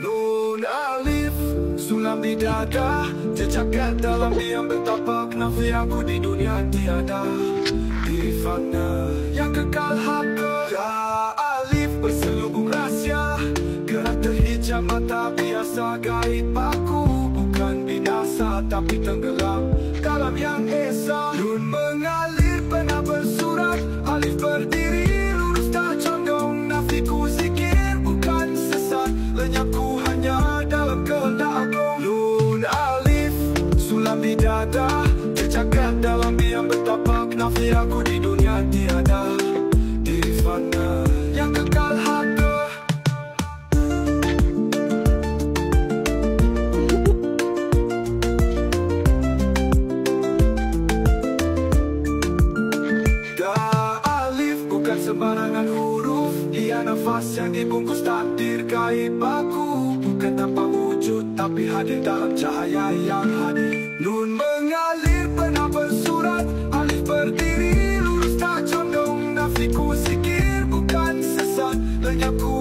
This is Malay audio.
Nun alif, sulam di dada, jejakkan dalam diam betapa nafi aku di dunia tiada. Diri fana yang kekal hakka. Ya alif berselubung rahsia, gerak terhijab mata biasa gaib aku. Bukan binasa tapi tenggelam kalam yang esa. Nun mengalir pernah bersurat, alif berdiri lurus tak condong. Nafiku zikir bukan sesat, lenyapku hanya dalam kehendak agung. Nun alif, sulam di dada, jejakkan dalam diam betapa nafi aku di dunia tiada. Diri fana yang kekal hakka. Sembarangan huruf, ia nafas yang dibungkus takdir gaib aku. Bukan tanpa wujud, tapi hadir dalam cahaya yang hadir. Nun mengalir pernah bersurat, alif berdiri lurus tak condong. Nafiku zikir bukan sesat, lenyapku